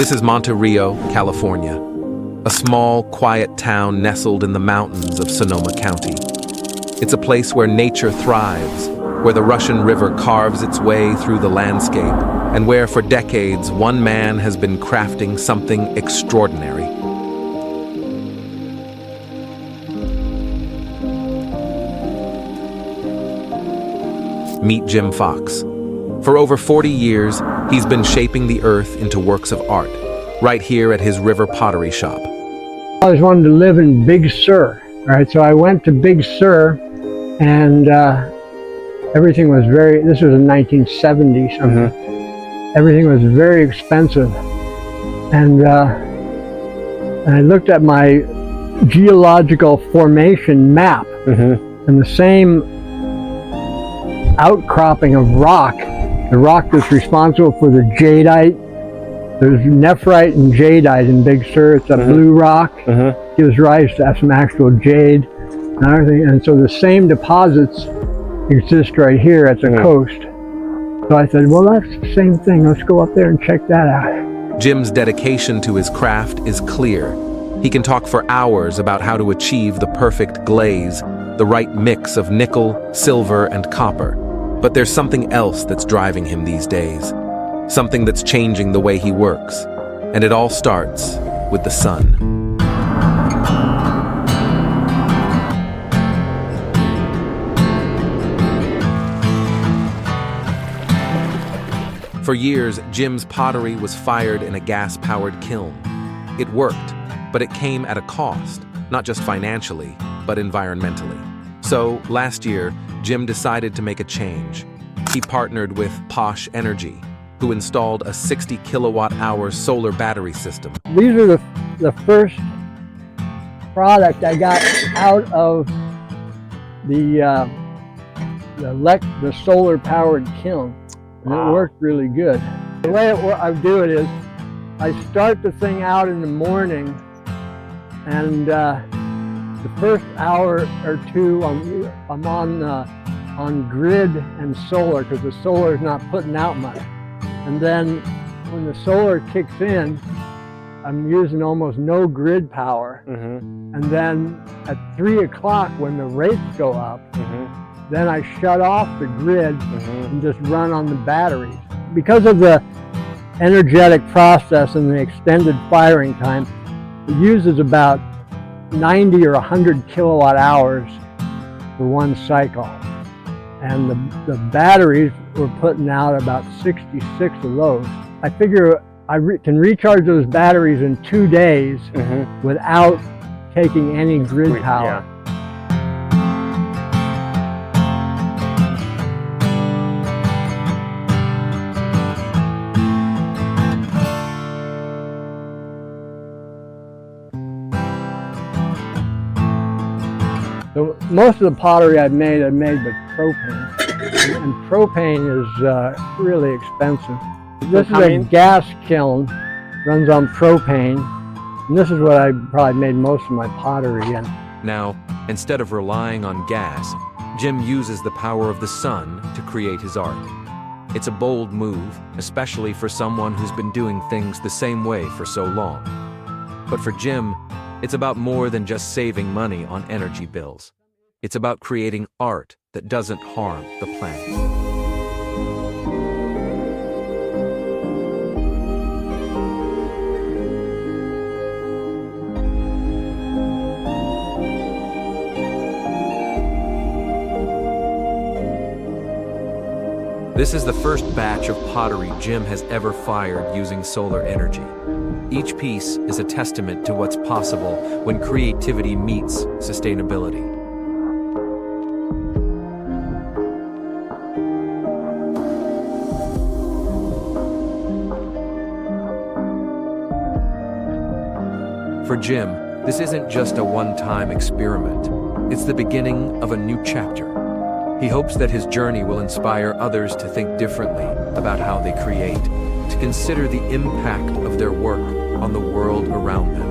This is Monte Rio, California, a small, quiet town nestled in the mountains of Sonoma County. It's a place where nature thrives, where the Russian River carves its way through the landscape, and where for decades one man has been crafting something extraordinary. Meet Jim Fox. For over 40 years, he's been shaping the earth into works of art, right here at his river pottery shop. I always wanted to live in Big Sur, right? So I went to Big Sur, and everything was this was in 1970 something. Everything was very expensive. And I looked at my geological formation map, and the same outcropping of rock, the rock that's responsible for the jadeite. There's nephrite and jadeite in Big Sur. It's a blue rock. Gives rise to some actual jade and everything. And so the same deposits exist right here at the coast. So I said, well, that's the same thing. Let's go up there and check that out. Jim's dedication to his craft is clear. He can talk for hours about how to achieve the perfect glaze, the right mix of nickel, silver, and copper. But there's something else that's driving him these days. Something that's changing the way he works. And it all starts with the sun. For years, Jim's pottery was fired in a gas-powered kiln. It worked, but it came at a cost, not just financially, but environmentally. So, last year, Jim decided to make a change. He partnered with Posh Energy, who installed a 60 kilowatt-hour solar battery system. These are the first product I got out of the solar-powered kiln, and it worked really good. The way I do it is, I start the thing out in the morning, and the first hour or two I'm on grid and solar, because the solar is not putting out much. And then when the solar kicks in, I'm using almost no grid power. And then at 3 o'clock when the rates go up, then I shut off the grid and just run on the batteries. Because of the energetic process and the extended firing time, it uses about 90 or 100 kilowatt hours for one cycle. And the batteries were putting out about 66 of those. I figure I can recharge those batteries in 2 days without taking any grid power. So most of the pottery I've made with propane, and propane is really expensive. This is a gas kiln, runs on propane, and this is what I probably made most of my pottery in. Now, instead of relying on gas, Jim uses the power of the sun to create his art. It's a bold move, especially for someone who's been doing things the same way for so long. But for Jim, it's about more than just saving money on energy bills. It's about creating art that doesn't harm the planet. This is the first batch of pottery Jim has ever fired using solar energy. Each piece is a testament to what's possible when creativity meets sustainability. For Jim, this isn't just a one-time experiment. It's the beginning of a new chapter. He hopes that his journey will inspire others to think differently about how they create, to consider the impact of their work on the world around them.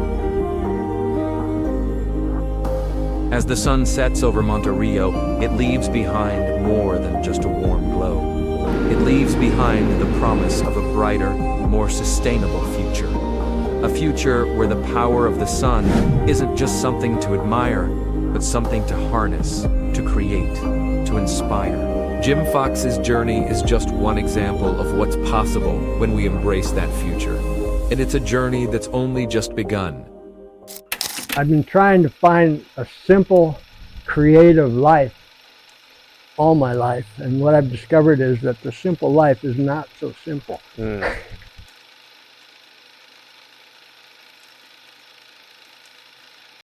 As the sun sets over Monte Rio, it leaves behind more than just a warm glow. It leaves behind the promise of a brighter, more sustainable future. A future where the power of the sun isn't just something to admire, but something to harness, to create, to inspire. Jim Fox's journey is just one example of what's possible when we embrace that future. And it's a journey that's only just begun. I've been trying to find a simple, creative life all my life. And what I've discovered is that the simple life is not so simple.